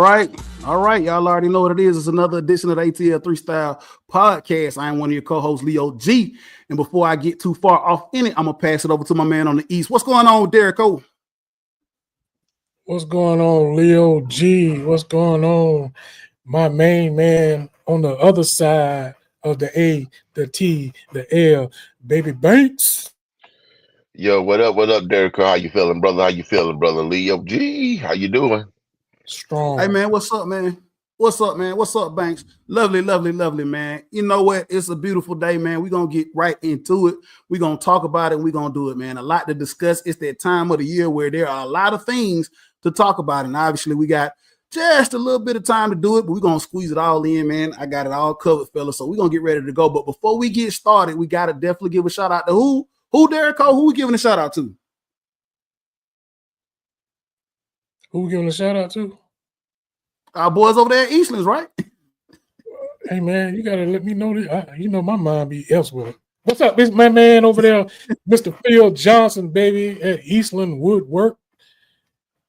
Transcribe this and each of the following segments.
All right. Y'all already know what it is. It's another edition of the ATL 3 Style Podcast. I am one of your co-hosts, Leo G. And before I get too far off in it, I'm going to pass it over to my man on the East. What's going on, Derek O? What's going on, Leo G? What's going on, my main man on the other side of the A, the T, the L, baby Banks? Yo, what up, Derek? How you feeling, brother? How you feeling, brother? Leo G, how you doing? Strong. Hey, man, what's up, man? What's up, man? What's up, Banks? Lovely, man. You know what? It's a beautiful day, man. We're going to get right into it. We're going to talk about it. We're going to do it, man. A lot to discuss. It's that time of the year where there are a lot of things to talk about. And obviously, we got just a little bit of time to do it, but we're going to squeeze it all in, man. I got it all covered, fellas. So we're going to get ready to go. But before we get started, we got to definitely give a shout out to who? Who, Derek O? Who we giving a shout out to? Who we giving a shout out to? Our boys over there at Eastlands, right? Hey, man, you got to let me know this. You know my mind be elsewhere. What's up, this my man over there, Mr. Phil Johnson, baby, at Eastland Woodwork.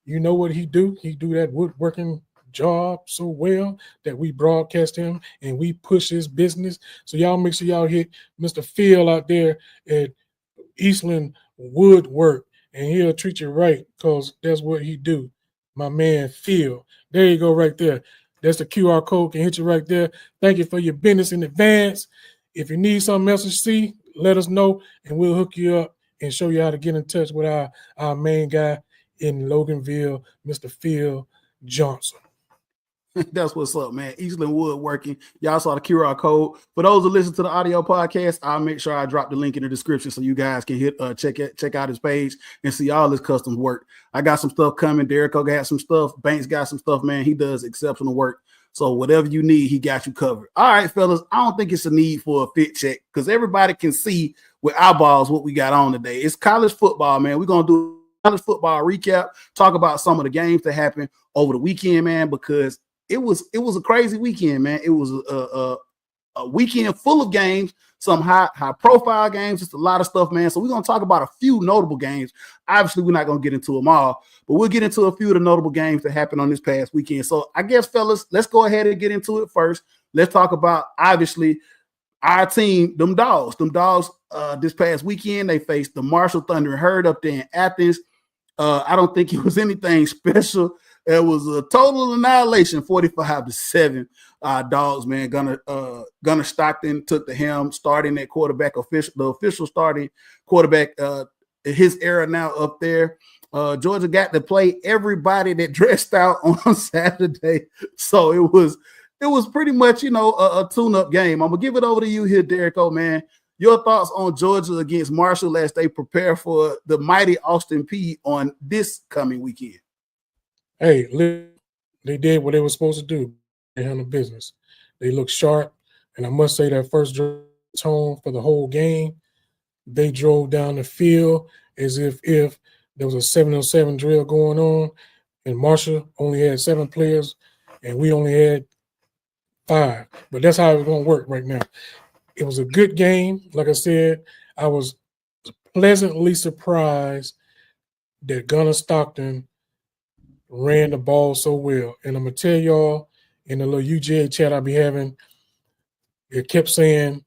You know what he do? He do that woodworking job so well that we broadcast him and we push his business. So y'all make sure y'all hit Mr. Phil out there at Eastland Woodwork, and he'll treat you right because that's what he do. My man Phil. There you go right there. That's the QR code. Can hit you right there. Thank you for your business in advance. If you need something else to see, let us know, and we'll hook you up and show you how to get in touch with our main guy in Loganville, Mr. Phil Johnson. That's what's up, man. Eastland Woodworking. Y'all saw the QR code. For those who listen to the audio podcast, I'll make sure I drop the link in the description so you guys can check out his page and see all his custom work. I got some stuff coming. Derek O got some stuff. Banks got some stuff, man. He does exceptional work. So whatever you need, he got you covered. All right, fellas. I don't think it's a need for a fit check because everybody can see with eyeballs what we got on today. It's college football, man. We're going to do college football recap, talk about some of the games that happened over the weekend, man, because it was a crazy weekend, man. It was a weekend full of games, some high profile games, just a lot of stuff, man. So we're going to talk about a few notable games. Obviously, we're not going to get into them all, but we'll get into a few of the notable games that happened on this past weekend. So I guess, fellas, let's go ahead and get into it first. Let's talk about, obviously, our team, them dogs. This past weekend, they faced the Marshall Thunder and Herd up there in Athens. I don't think it was anything special. It was a total annihilation, 45-7. Dogs, man. Gunnar Stockton took the helm, starting at quarterback, the official starting quarterback. His era now up there. Georgia got to play everybody that dressed out on Saturday, so it was pretty much, a tune-up game. I'm gonna give it over to you here, Derek O, man. Your thoughts on Georgia against Marshall as they prepare for the mighty Austin Peay on this coming weekend? Hey, they did what they were supposed to do. They handled business. They looked sharp, and I must say that first tone for the whole game, they drove down the field as if there was a 7-on-7 drill going on, and Marshall only had 7 players, and we only had 5. But that's how it's going to work right now. It was a good game. Like I said, I was pleasantly surprised that Gunnar Stockton ran the ball so well. And I'm going to tell y'all in the little UGA chat I be having, it kept saying,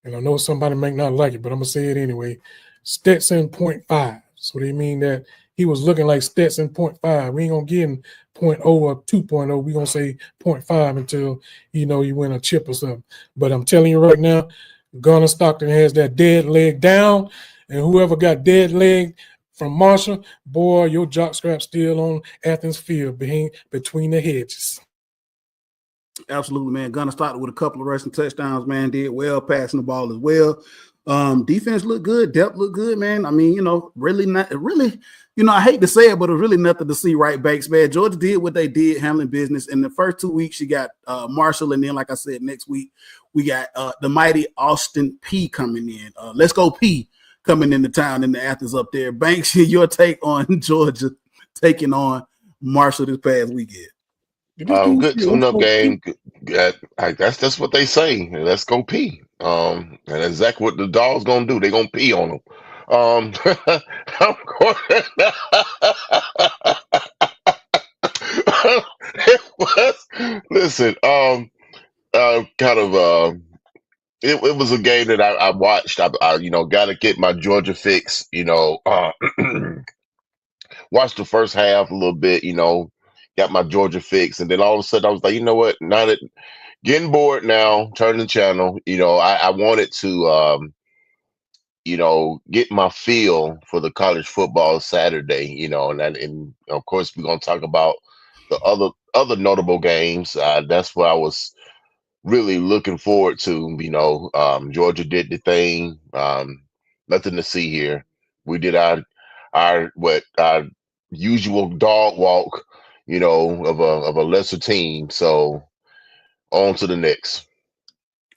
and I know somebody might not like it, but I'm going to say it anyway, Stetson 0.5. So they mean that he was looking like Stetson 0.5. We ain't going to give him 0.0 or 2.0. We're going to say 0.5 until, you win a chip or something. But I'm telling you right now, Gunnar Stockton has that dead leg down, and whoever got dead leg from Marshall, boy, your jockstrap still on Athens Field between the hedges. Absolutely, man. Gunnar Stockton with a couple of rushing touchdowns, man. Did well, passing the ball as well. Defense looked good. Depth looked good, man. I mean, I hate to say it, but it was really nothing to see, right, Banks, man. Georgia did what they did, handling business. In the first 2 weeks, you got Marshall, and then, like I said, next week, we got the mighty Austin Peay coming in. Let's go Peay coming into town in the Athens up there. Banks, your take on Georgia taking on Marshall this past weekend? Good tune-up game. That's what they say. Let's go pee. And that's exactly what the dog's gonna do. They're gonna pee on them. I'm going. Listen, kind of, it was a game that I watched. I got to get my Georgia fix. Watched the first half a little bit. Got my Georgia fix, and then all of a sudden I was like, you know what? Now that getting bored now, turning the channel. I wanted to, get my feel for the college football Saturday. And of course we're gonna talk about the other notable games. That's what I was really looking forward to. Georgia did the thing. Nothing to see here. We did our usual dog walk, of a lesser team. So on to the next.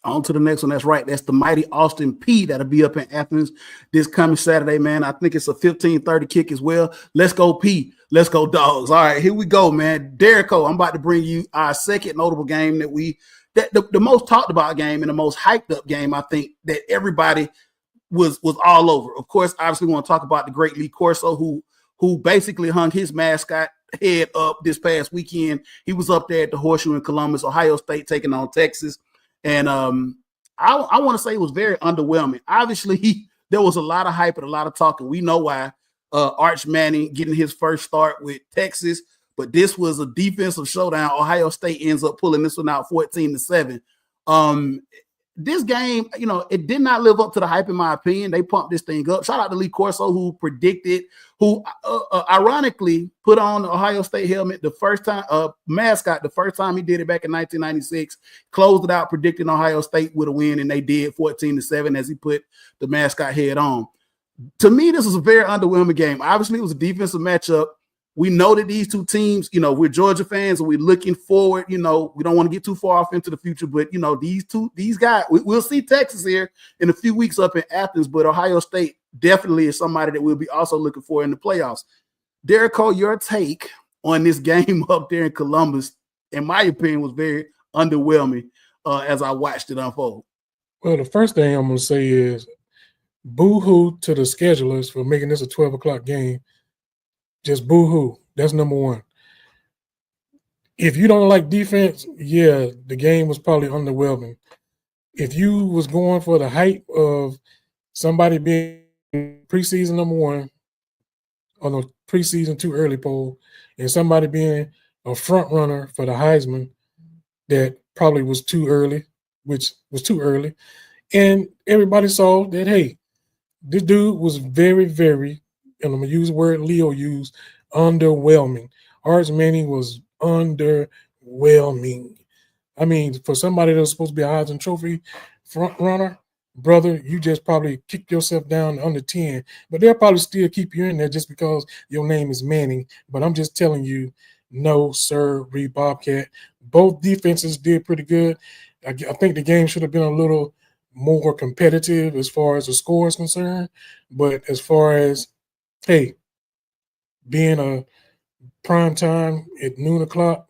On to the next one. That's right. That's the mighty Austin P that'll be up in Athens this coming Saturday, man. I think it's a 15:30 kick as well. Let's go P. Let's go Dogs. All right, here we go, man. Derrico, I'm about to bring you our second notable game that the most talked about game and the most hyped up game, I think, that everybody was all over. Of course, obviously we want to talk about the great Lee Corso, who basically hung his mascot head up this past weekend. He was up there at the Horseshoe in Columbus, Ohio State taking on Texas. And I want to say it was very underwhelming. Obviously, there was a lot of hype and a lot of talk, and we know why. Arch Manning getting his first start with Texas, but this was a defensive showdown. Ohio State ends up pulling this one out 14-7. This game, it did not live up to the hype, in my opinion. They pumped this thing up. Shout out to Lee Corso, who ironically put on the Ohio State helmet the first time, mascot, the first time he did it back in 1996, closed it out, predicting Ohio State would have win, and they did 14-7 as he put the mascot head on. To me, this was a very underwhelming game. Obviously, it was a defensive matchup. We know that these two teams, we're Georgia fans and we're looking forward. We don't want to get too far off into the future, but these guys, we'll see Texas here in a few weeks up in Athens, but Ohio State definitely is somebody that we'll be also looking for in the playoffs. Derrico, your take on this game up there in Columbus, in my opinion, was very underwhelming as I watched it unfold. Well, the first thing I'm going to say is boo-hoo to the schedulers for making this a 12 o'clock game. Just boo-hoo. That's number one. If you don't like defense, yeah, the game was probably underwhelming. If you was going for the hype of somebody being preseason number one on the preseason too early poll and somebody being a front runner for the Heisman, that probably was too early, which was too early. And everybody saw that, hey, this dude was very, very, and I'm going to use the word Leo used, underwhelming. Arch Manning was underwhelming. I mean, for somebody that was supposed to be a Heisman Trophy front runner, brother, you just probably kicked yourself down under 10. But they'll probably still keep you in there just because your name is Manning. But I'm just telling you, no, sir, Bobcat. Both defenses did pretty good. I think the game should have been a little more competitive as far as the score is concerned. But as far as, hey, being a prime time at noon o'clock,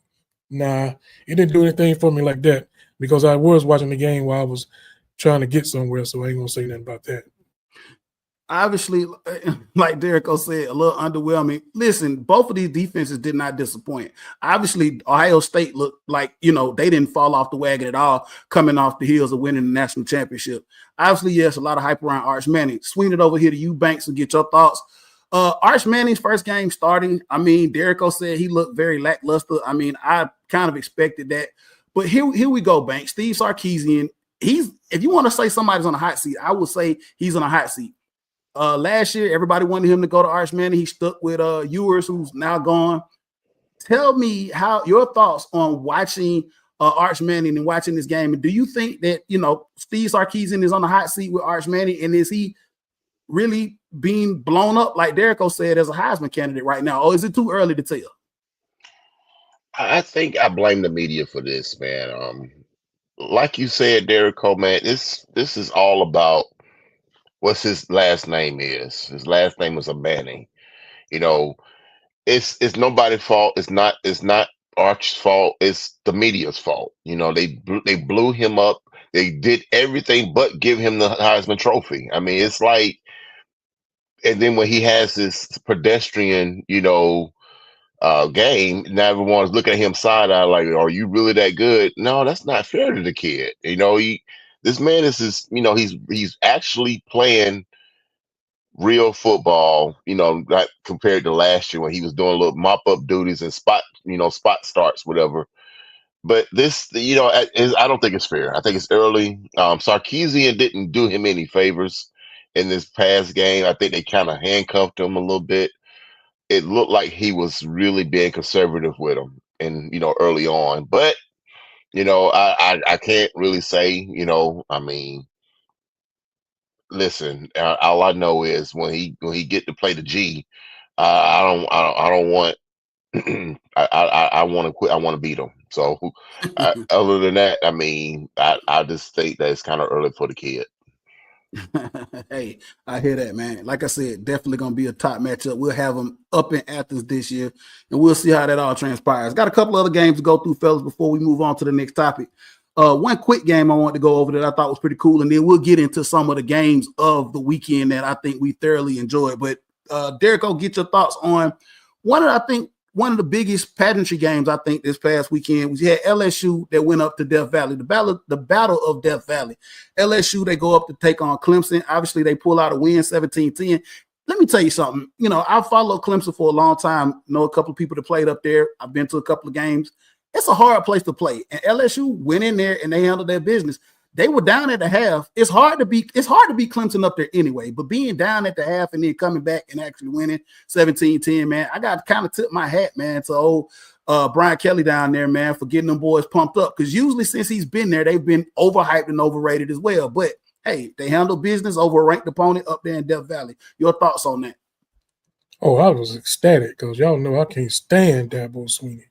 nah, it didn't do anything for me like that because I was watching the game while I was trying to get somewhere, so I ain't going to say nothing about that. Obviously, like Derrico said, a little underwhelming. Listen, both of these defenses did not disappoint. Obviously, Ohio State looked like, they didn't fall off the wagon at all coming off the heels of winning the national championship. Obviously, yes, a lot of hype around Arch Manning. Swing it over here to you, Banks, and get your thoughts. Arch Manning's first game starting, Derrico said he looked very lackluster. I kind of expected that. But here we go, Banks. Steve Sarkisian, if you want to say somebody's on a hot seat, I would say he's on a hot seat. Last year, everybody wanted him to go to Arch Manning. He stuck with Ewers, who's now gone. Tell me your thoughts on watching Arch Manning and watching this game. And do you think that, Steve Sarkisian is on the hot seat with Arch Manning? And is he really being blown up, like Derrico said, as a Heisman candidate right now? Or is it too early to tell? I think I blame the media for this, man. Like you said, Derrico, man, this is all about what's his last name is. His last name was a Manning. It's nobody's fault. It's not Arch's fault. It's the media's fault. They blew him up. They did everything but give him the Heisman Trophy. It's like, and then when he has this pedestrian, game. Now everyone's looking at him side eye like, "Are you really that good?" No, that's not fair to the kid. This man he's actually playing real football. Not compared to last year when he was doing little mop up duties and spot starts, whatever. But this, I don't think it's fair. I think it's early. Sarkisian didn't do him any favors in this past game. I think they kind of handcuffed him a little bit. It looked like he was really being conservative with him, and early on. But I can't really say. I mean, listen. All I know is when he get to play the G, I don't want. I want to quit. I want to beat him. So, other than that, I mean, I just think that it's kind of early for the kid. Hey, I hear that, man. Like I said, definitely going to be a top matchup. We'll have them up in Athens this year, and we'll see how that all transpires. Got a couple other games to go through, fellas, before we move on to the next topic. One quick game I wanted to go over that I thought was pretty cool, and then we'll get into some of the games of the weekend that I think we thoroughly enjoyed. But Derek, I'll get your thoughts on one of the biggest pageantry games, I think, this past weekend was you had LSU that went up to Death Valley, the battle of Death Valley. LSU, they go up to take on Clemson. Obviously, they pull out a win, 17-10. Let me tell you something. I've followed Clemson for a long time. Know a couple of people that played up there. I've been to a couple of games. It's a hard place to play. And LSU went in there and they handled their business. They were down at the half. It's hard to beat Clemson up there anyway, but being down at the half and then coming back and actually winning 17-10, man, I got to kind of tip my hat, man, to old Brian Kelly down there, man, for getting them boys pumped up. Because usually since he's been there, they've been overhyped and overrated as well. But, hey, they handle business over a ranked opponent up there in Death Valley. Your thoughts on that? Oh, I was ecstatic because y'all know I can't stand Dabo Swinney.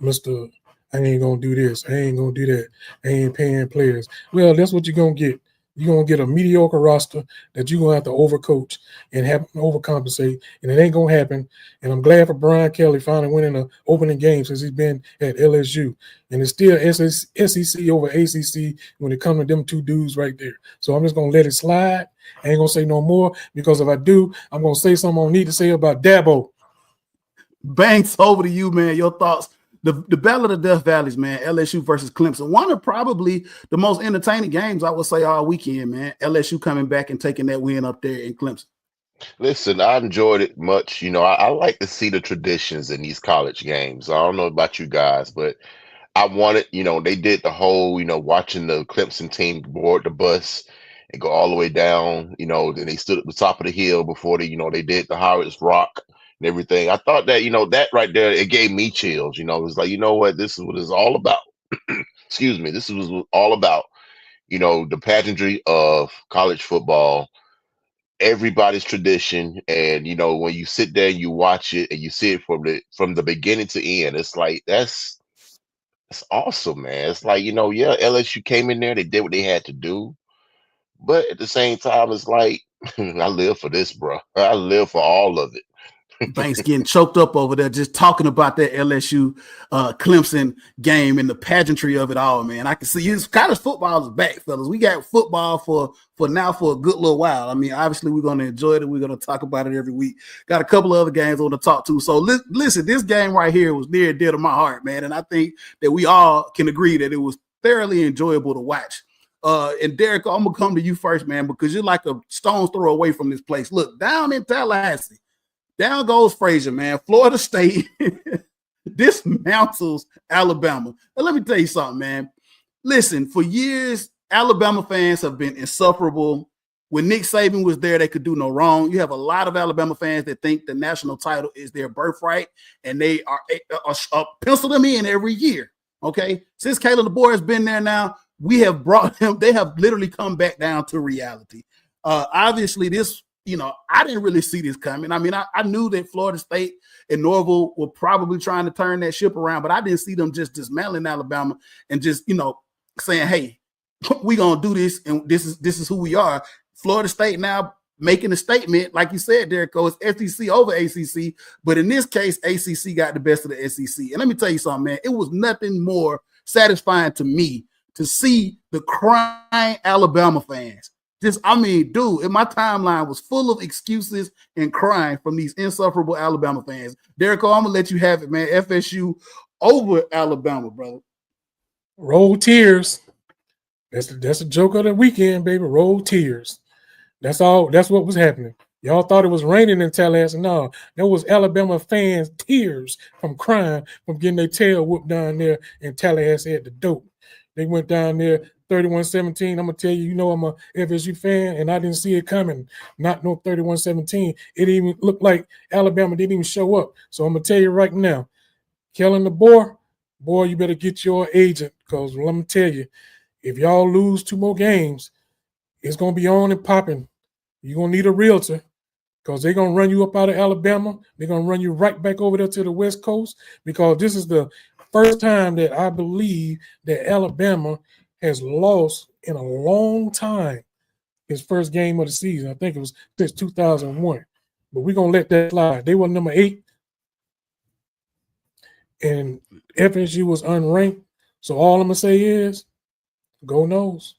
Mr. I ain't going to do this. I ain't going to do that. I ain't paying players. Well, that's what you're going to get. You're going to get a mediocre roster that you're going to have to overcoach and have overcompensate, and it ain't going to happen. And I'm glad for Brian Kelly finally winning an opening game since he's been at LSU. And it's still SEC over ACC when it comes to them two dudes right there. So I'm just going to let it slide. I ain't going to say no more because if I do, I'm going to say something I need to say about Dabo. Banks, over to you, man. Your thoughts. The Battle of the Death Valleys, man, LSU versus Clemson. One of probably the most entertaining games, I would say, all weekend, man. LSU coming back and taking that win up there in Clemson. Listen, I enjoyed it much. I like to see the traditions in these college games. I don't know about you guys, but I wanted, they did the whole, watching the Clemson team board the bus and go all the way down, then they stood at the top of the hill before they did the Howard's Rock and everything. I thought that, that right there, it gave me chills. It was like, you know what, this is what it's all about. Excuse me. This is all about, the pageantry of college football, everybody's tradition. And, when you sit there and you watch it and you see it from the beginning to end, it's like, it's awesome, man. It's like, yeah, LSU came in there, they did what they had to do. But at the same time, it's like, I live for this, bro. I live for all of it. Banks getting choked up over there just talking about that LSU Clemson game and the pageantry of it all, man. I can see his college football is back, fellas. We got football for now for a good little while. I mean, obviously we're going to enjoy it. We're going to talk about it every week. Got a couple of other games I want to talk to. So listen, this game right here was near and dear to my heart, man. And I think that we all can agree that it was thoroughly enjoyable to watch. And Derek, I'm going to come to you first, man, because you're like a stone's throw away from this place. Look, down in Tallahassee, down goes Frazier, man. Florida State dismantles Alabama. And let me tell you something, man. Listen, for years, Alabama fans have been insufferable. When Nick Saban was there, they could do no wrong. You have a lot of Alabama fans that think the national title is their birthright, and they are pencil them in every year, okay? Since Caleb DeBoer has been there now, we have brought him. They have literally come back down to reality. Obviously, this – I didn't really see this coming. I mean, I knew that Florida State and Norville were probably trying to turn that ship around, but I didn't see them just dismantling Alabama and just, saying, hey, we're going to do this, and this is who we are. Florida State now making a statement, like you said, Derek, it's SEC over ACC, but in this case, ACC got the best of the SEC. And let me tell you something, man. It was nothing more satisfying to me to see the crying Alabama fans Dude, my timeline was full of excuses and crying from these insufferable Alabama fans. Derek, I'm gonna let you have it, man. FSU over Alabama, brother. Roll tears. That's a joke of the weekend, baby. Roll tears. That's all. That's what was happening. Y'all thought it was raining in Tallahassee. No, there was Alabama fans' tears from crying from getting their tail whooped down there in Tallahassee at the dope. They went down there 31-17. I'm going to tell you, I'm a FSU fan, and I didn't see it coming. Not no 31-17. It even looked like Alabama didn't even show up. So I'm going to tell you right now, Kellen DeBoer, boy, you better get your agent, because let me tell you, if y'all lose 2 more games, it's going to be on and popping. You're going to need a realtor, because they're going to run you up out of Alabama. They're going to run you right back over there to the West Coast, because this is the first time that I believe that Alabama has lost in a long time his first game of the season. I think it was since 2001. But we're going to let that slide. They were number 8, and FSU was unranked. So all I'm going to say is, go Noles.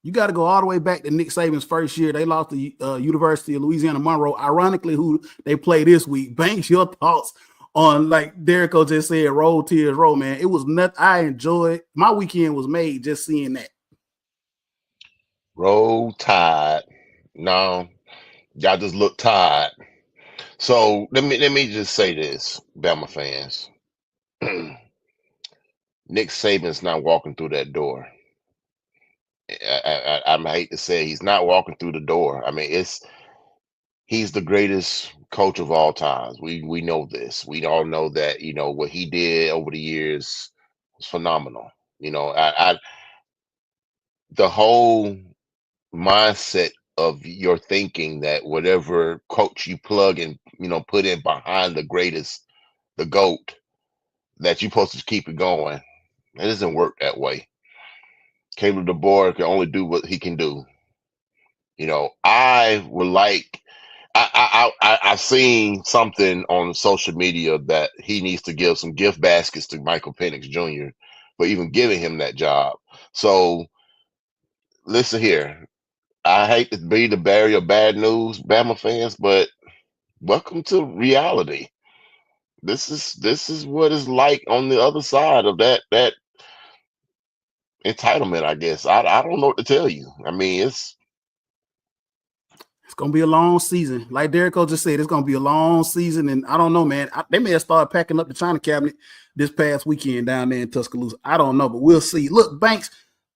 You got to go all the way back to Nick Saban's first year. They lost the University of Louisiana Monroe, ironically, who they play this week. Banks, your thoughts on, like Derek just said, roll tears, roll, man. It was nothing. I enjoyed. My weekend was made just seeing that. Roll Tide. No, y'all just look tired. So let me just say this, Bama fans. Nick Saban's not walking through that door. I hate to say he's not walking through the door. I mean, he's the greatest coach of all times. We know this. We all know that. What he did over the years was phenomenal. The whole mindset of your thinking that whatever coach you plug and put in behind the greatest, the GOAT, that you're supposed to keep it going. It doesn't work that way. Caleb DeBoer can only do what he can do. I would like. I've seen something on social media that he needs to give some gift baskets to Michael Penix Jr. for even giving him that job. So listen here. I hate to be the bearer of bad news, Bama fans, but welcome to reality. This is what it's like on the other side of that entitlement, I guess. I don't know what to tell you. I mean, it's going to be a long season. Like Derek just said, it's going to be a long season. And I don't know, man. They may have started packing up the China cabinet this past weekend down there in Tuscaloosa. I don't know, but we'll see. Look, Banks,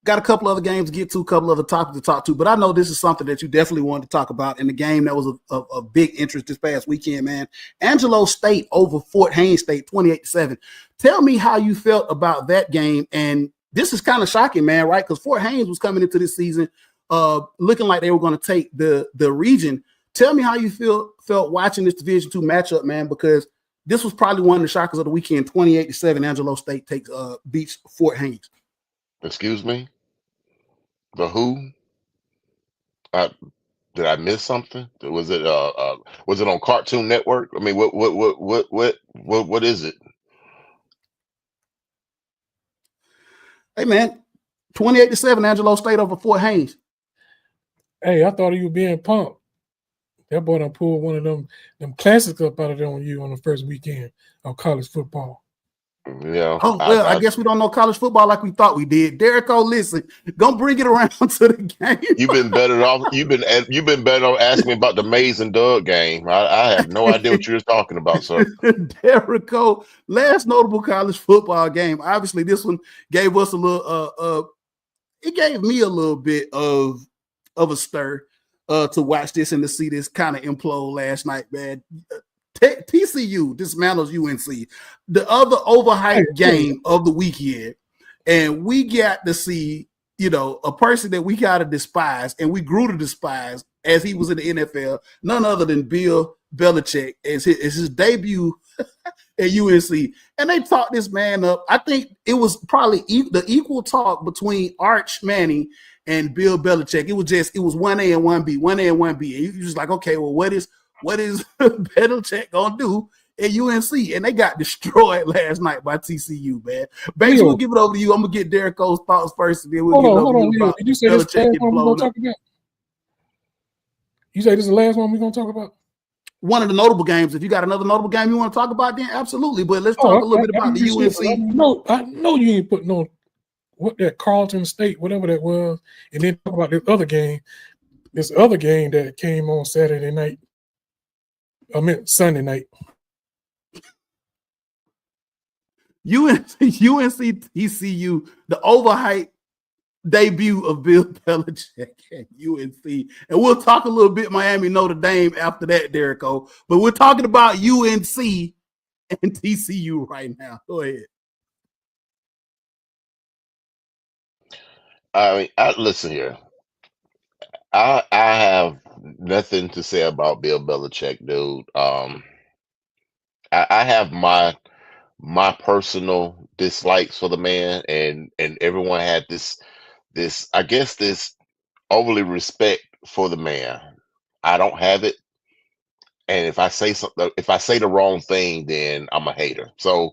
got a couple other games to get to, a couple other topics to talk to, but I know this is something that you definitely wanted to talk about in the game that was a big interest this past weekend, man. Angelo State over Fort Hays State, 28-7. Tell me how you felt about that game. And this is kind of shocking, man, right? Because Fort Hays was coming into this season looking like they were going to take the region. Tell me how you felt watching this Division II matchup, man, because this was probably one of the shockers of the weekend. 28-7, Angelo State beats Fort Hays. Excuse me? The who? Did I miss something? Was it on Cartoon Network? I mean, what is it? Hey man, 28-7, Angelo State over Fort Hays. Hey, I thought he was being pumped. That boy done pulled one of them classics up out of there on you on the first weekend of college football. Yeah. Oh, well, I guess we don't know college football like we thought we did. Derek, listen, gonna bring it around to the game. You've been better off. You've been better off asking me about the Mays and Doug game. I have no idea what you're talking about, sir. Derek, last notable college football game. Obviously, this one gave us a little. It gave me a little bit of a stir to watch this and to see this kind of implode last night, man. TCU dismantles UNC, the other overhyped game of the weekend, and we got to see, a person that we gotta despise and we grew to despise as he was in the NFL, none other than Bill Belichick, as his debut at UNC, and they talked this man up. I think it was probably the equal talk between Arch Manning and Bill Belichick. It was 1A and 1B, 1A and 1B, and you're just like, okay, well, what is Belichick gonna do at UNC? And they got destroyed last night by TCU, man. Banks, we'll give it over to you. I'm gonna get Derek Cole's thoughts first, and then we'll give it over to you. Did you say this Belichick imploding? You say this is the last one we're gonna talk about? One of the notable games. If you got another notable game you want to talk about, then absolutely. But let's talk a little bit about the UNC. I know you ain't put no what that Carlton State, whatever that was, and then talk about this other game that came on Saturday night. I meant Sunday night. UNC TCU, the overhyped debut of Bill Belichick at UNC. And we'll talk a little bit Miami Notre Dame after that, Derrico. But we're talking about UNC and TCU right now. Go ahead. I mean, listen here. I have nothing to say about Bill Belichick, dude. I have my personal dislikes for the man, and everyone had this I guess this overly respect for the man. I don't have it, and if I say something, if I say the wrong thing, then I'm a hater. So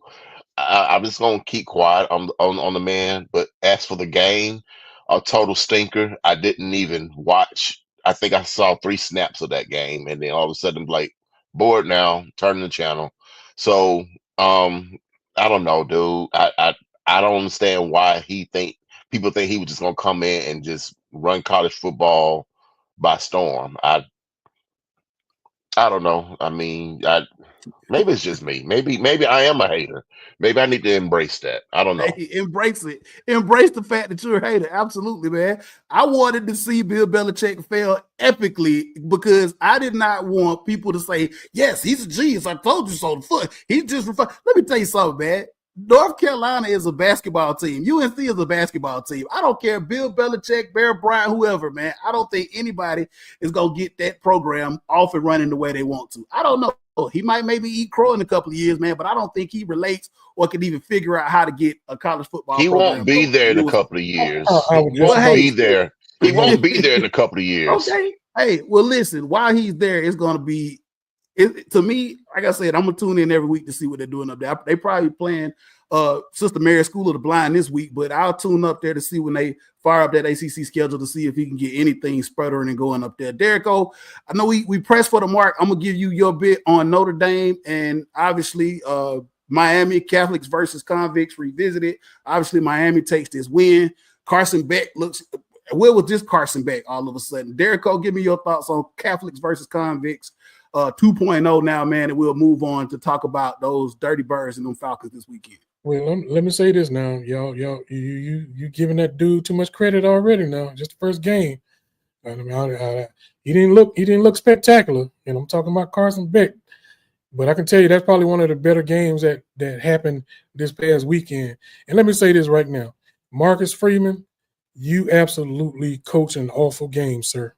I'm just gonna keep quiet on the man. But as for the game, a total stinker. I didn't even watch. I think I saw 3 snaps of that game, and then all of a sudden, like, bored now, turning the channel. So I don't know, dude. I don't understand why people think he was just gonna come in and just run college football by storm. I don't know. I mean, maybe it's just me. Maybe I am a hater. Maybe I need to embrace that. I don't know. Hey, embrace it. Embrace the fact that you're a hater. Absolutely, man. I wanted to see Bill Belichick fail epically because I did not want people to say, yes, he's a genius. I told you so. He's just Let me tell you something, man. North Carolina is a basketball team. UNC is a basketball team. I don't care, Bill Belichick, Bear Bryant, whoever, man. I don't think anybody is going to get that program off and running the way they want to. I don't know. He might maybe eat crow in a couple of years, man, but I don't think he relates or can even figure out how to get a college football He program. won't be there in a couple of years. He won't be there. He won't be there in a couple of years. Okay. Hey, well, listen, while he's there, it's going to be, to me, like I said, I'm going to tune in every week to see what they're doing up there. They probably playing Sister Mary School of the Blind this week, but I'll tune up there to see when they fire up that ACC schedule to see if he can get anything sputtering and going up there. Derrico, I know we pressed for the mark. I'm going to give you your bit on Notre Dame and obviously Miami Catholics versus Convicts revisited. Obviously, Miami takes this win. Carson Beck looks – where was this Carson Beck all of a sudden? Derrico, give me your thoughts on Catholics versus Convicts 2.0 now, man, and we'll move on to talk about those Dirty Birds and them Falcons this weekend. Well, let me say this now, y'all, you giving that dude too much credit already. Now, just the first game, I mean, he didn't look spectacular, and I'm talking about Carson Beck. But I can tell you that's probably one of the better games that happened this past weekend. And let me say this right now, Marcus Freeman, you absolutely coached an awful game, sir.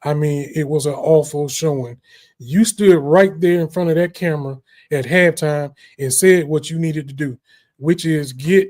I mean, it was an awful showing. You stood right there in front of that camera at halftime and said what you needed to do, which is get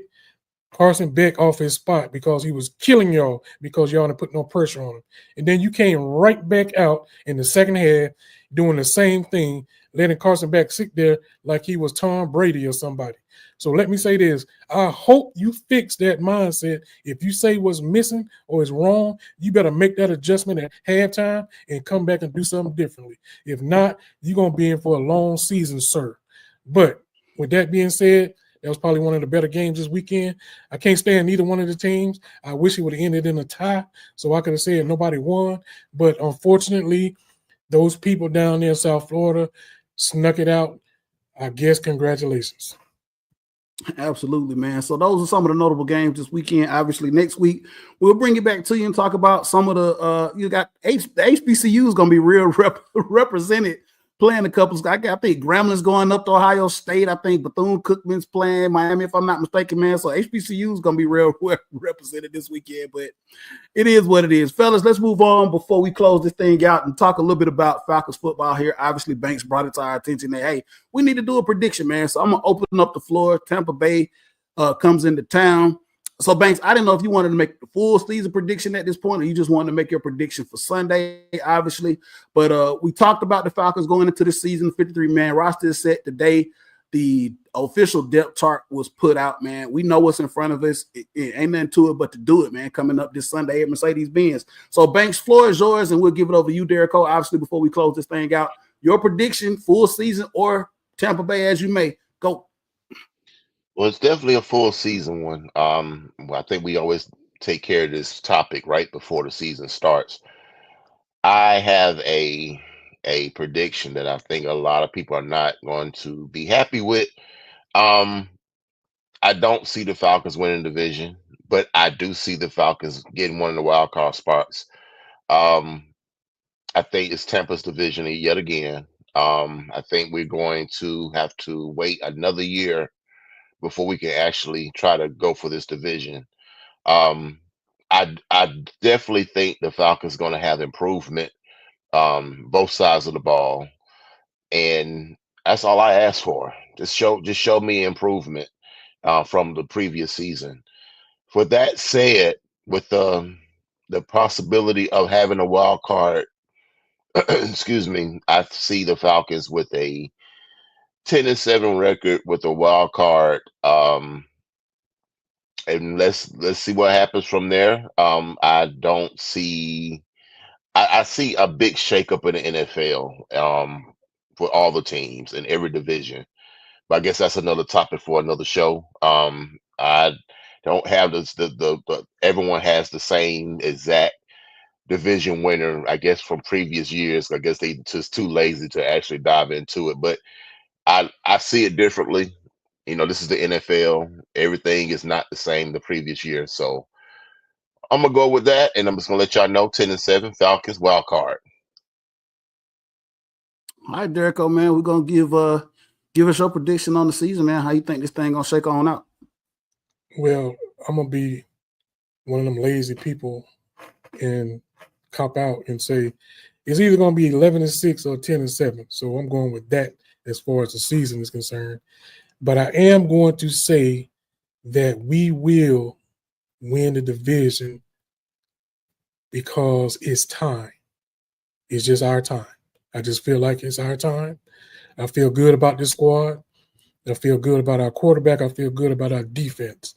Carson Beck off his spot because he was killing y'all because y'all didn't put no pressure on him. And then you came right back out in the second half doing the same thing, letting Carson Beck sit there like he was Tom Brady or somebody. So let me say this. I hope you fix that mindset. If you say what's missing or is wrong, you better make that adjustment at halftime and come back and do something differently. If not, you're going to be in for a long season, sir. But with that being said, that was probably one of the better games this weekend. I can't stand neither one of the teams. I wish it would have ended in a tie so I could have said nobody won. But unfortunately, those people down there in South Florida snuck it out. I guess congratulations. Absolutely, man. So those are some of the notable games this weekend. Obviously, next week we'll bring it back to you and talk about some of the you got the HBCU is going to be real represented playing a couple. I think Gramblin's going up to Ohio State. I think Bethune-Cookman's playing Miami, if I'm not mistaken, man. So HBCU is going to be real represented this weekend, but it is what it is. Fellas, let's move on before we close this thing out and talk a little bit about Falcons football here. Obviously, Banks brought it to our attention that, hey, we need to do a prediction, man. So I'm going to open up the floor. Tampa Bay comes into town. So, Banks, I didn't know if you wanted to make the full season prediction at this point or you just wanted to make your prediction for Sunday, obviously. But we talked about the Falcons going into the season. 53-man roster is set today. the official depth chart was put out, man. We know what's in front of us. It ain't nothing to it but to do it, man, coming up this Sunday at Mercedes-Benz. So, Banks, floor is yours, and we'll give it over to you, Derek O. Obviously, before we close this thing out, your prediction, full season or Tampa Bay, as you may. Go. Well, it's definitely a full season one. I think we always take care of this topic right before the season starts. I have a prediction that I think a lot of people are not going to be happy with. Um, I don't see the Falcons winning the division, but I do see the Falcons getting one of the wild card spots. Um, I think it's Tampa's division yet again. I think we're going to have to wait another year before we can actually try to go for this division. Um, I definitely think the Falcons going to have improvement, both sides of the ball, and that's all I ask for. Just show me improvement from the previous season. For that said, with the possibility of having a wild card, excuse me, I see the Falcons with a 10-7 record with a wild card. And let's see what happens from there. I don't see. I see a big shakeup in the NFL for all the teams in every division. But I guess that's another topic for another show. I don't have the everyone has the same exact division winner. I guess from previous years. I guess they just too lazy to actually dive into it. But I see it differently. This is the NFL. Everything is not the same the previous year. So I'm gonna go with that, and I'm just gonna let y'all know 10-7 Falcons wild card. All right, Derek O, man, we're gonna give us your prediction on the season, man. How you think this thing gonna shake on out? Well, I'm gonna be one of them lazy people and cop out and say it's either gonna be 11-6 or 10-7. So I'm going with that as far as the season is concerned. But I am going to say that we will win the division because it's time. It's just our time. I just feel like it's our time. I feel good about this squad. I feel good about our quarterback. I feel good about our defense.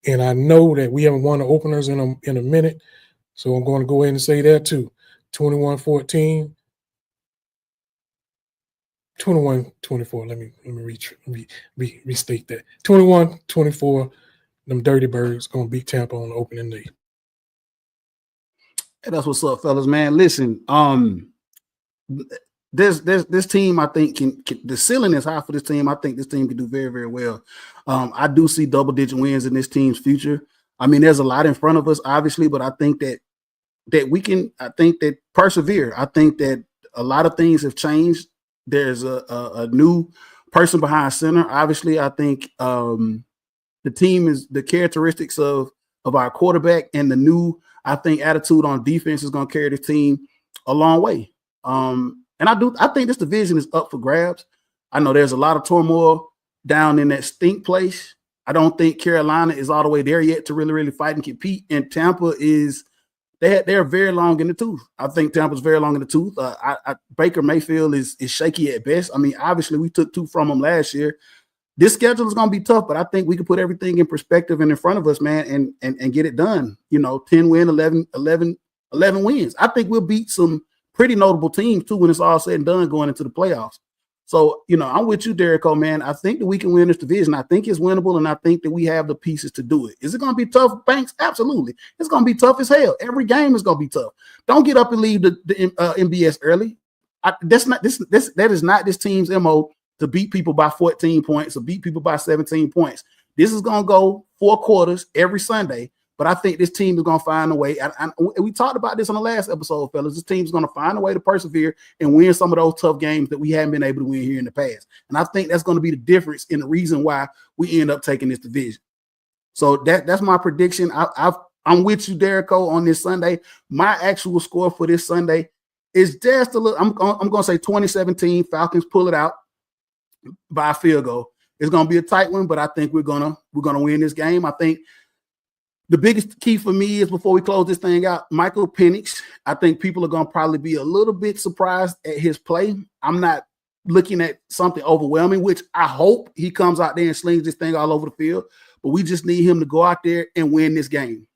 And I know that we haven't won the openers in a minute, so I'm going to go ahead and say that too. 21-14. 21-24. Let me restate that. 21-24. Them Dirty Birds going to beat Tampa on the opening day. Hey, that's what's up, fellas, man. Listen, this team, I think, can the ceiling is high for this team. I think this team can do very, very well. I do see double-digit wins in this team's future. I mean, there's a lot in front of us, obviously, but I think that we can. I think that persevere. I think that a lot of things have changed. There's a new person behind center. Obviously, I think the team is the characteristics of our quarterback and the new, I think, attitude on defense is going to carry the team a long way. And I think this division is up for grabs. I know there's a lot of turmoil down in that stink place. I don't think Carolina is all the way there yet to really, really fight and compete. And Tampa is, they're very long in the tooth. I think Tampa's very long in the tooth. Baker Mayfield is shaky at best. I mean, obviously we took 2 from him last year. This schedule is going to be tough, but I think we can put everything in perspective and in front of us, man, and get it done. 10 win, 11 wins. I think we'll beat some pretty notable teams too when it's all said and done going into the playoffs. So, I'm with you, Derek O, man. I think that we can win this division. I think it's winnable, and I think that we have the pieces to do it. Is it going to be tough, Banks? Absolutely. It's going to be tough as hell. Every game is going to be tough. Don't get up and leave the MBS early. That is not this team's MO to beat people by 14 points or beat people by 17 points. This is going to go 4 quarters every Sunday. But I think this team is going to find a way. We talked about this on the last episode, fellas. This team is going to find a way to persevere and win some of those tough games that we haven't been able to win here in the past. And I think that's going to be the difference in the reason why we end up taking this division. So that's my prediction. I'm with you, Derek O, on this Sunday. My actual score for this Sunday is just a little. I'm going to say 2017. Falcons pull it out by a field goal. It's going to be a tight one, but I think we're gonna win this game. I think the biggest key for me is, before we close this thing out, Michael Penix. I think people are going to probably be a little bit surprised at his play. I'm not looking at something overwhelming, which I hope he comes out there and slings this thing all over the field. But we just need him to go out there and win this game.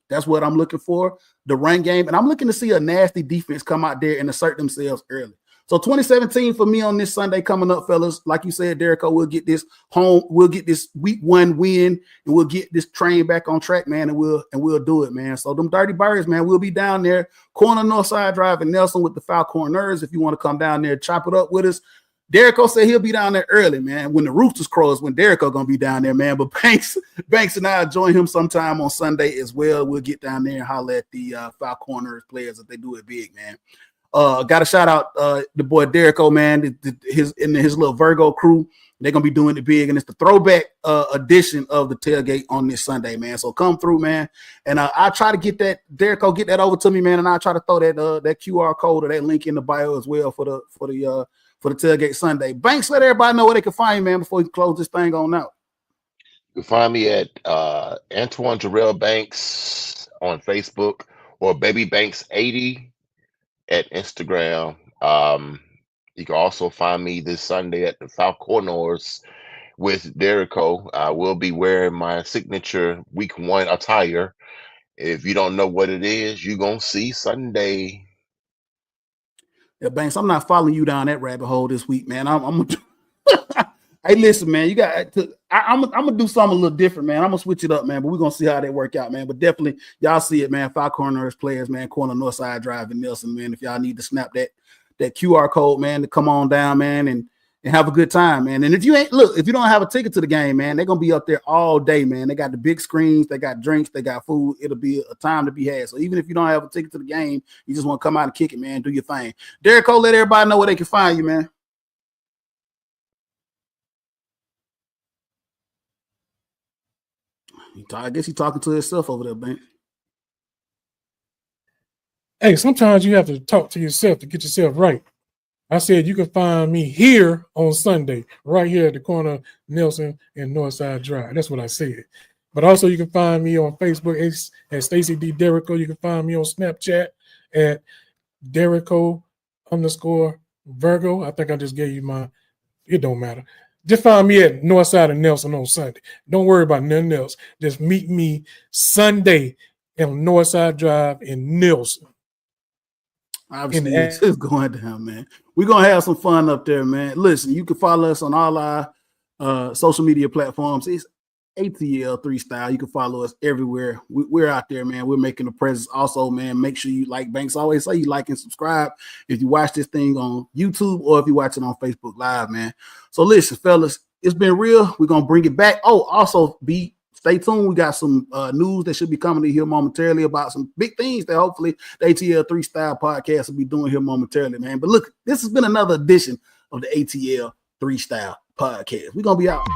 That's what I'm looking for, the run game. And I'm looking to see a nasty defense come out there and assert themselves early. So 2017 for me on this Sunday coming up, fellas. Like you said, Derrick, we'll get this home. We'll get this week 1 win, and we'll get this train back on track, man. And we'll do it, man. So them Dirty Birds, man, we'll be down there, corner Northside Drive in Nelson with the Falconers. If you want to come down there, chop it up with us. Derrick said he'll be down there early, man. When the Roosters crows, when Derrick gonna be down there, man. But Banks and I'll join him sometime on Sunday as well. We'll get down there and holler at the Falconers players if they do it big, man. Got to shout out the boy Derrick, man. His little Virgo crew. They're gonna be doing it big, and it's the throwback edition of the tailgate on this Sunday, man. So come through, man. And I'll try to get that Derrick, get that over to me, man. And I'll try to throw that QR code or that link in the bio as well for the tailgate Sunday. Banks, let everybody know where they can find you, man, before we close this thing on out. You can find me at Antoine Jarrell Banks on Facebook or Baby Banks 80 at Instagram. You can also find me this Sunday at the Falconers with Derrick. I will be wearing my signature week 1 attire. If you don't know what it is, you're going to see Sunday. Yeah, Banks, I'm not following you down that rabbit hole this week, man. I'm Hey, listen, man, you got to. I'm gonna do something a little different, man. I'm gonna switch it up, man. But we're gonna see how that work out, man. But definitely, y'all see it, man. Falconers players, man. Corner Northside Drive in Nelson, man. If y'all need to snap that QR code, man, to come on down, man, and have a good time, man. And if you don't have a ticket to the game, man, they're gonna be up there all day, man. They got the big screens, they got drinks, they got food. It'll be a time to be had. So even if you don't have a ticket to the game, you just want to come out and kick it, man. Do your thing. Derrick, let everybody know where they can find you, man. I guess he's talking to himself over there, man. Hey, sometimes you have to talk to yourself to get yourself right. I said you can find me here on Sunday, right here at the corner of Nelson and Northside Drive. That's what I said. But also you can find me on Facebook at Stacey D. Derrico. You can find me on Snapchat at Derrico _Virgo. I think I just gave you it don't matter. Just find me at Northside and Nelson on Sunday. Don't worry about nothing else. Just meet me Sunday on Northside Drive in Nelson. Obviously, it's going down, man. We're going to have some fun up there, man. Listen, you can follow us on all our social media platforms. It's ATL 3 Style. You can follow us everywhere. We're out there, man. We're making a presence. Also, man, make sure you, like Banks always say, you like and subscribe if you watch this thing on YouTube or if you watch it on Facebook Live, man. So listen, fellas, it's been real. We're going to bring it back. Oh, also, stay tuned. We got some news that should be coming in here momentarily about some big things that hopefully the ATL 3 Style podcast will be doing here momentarily, man. But look, this has been another edition of the ATL 3 Style podcast. We're going to be out.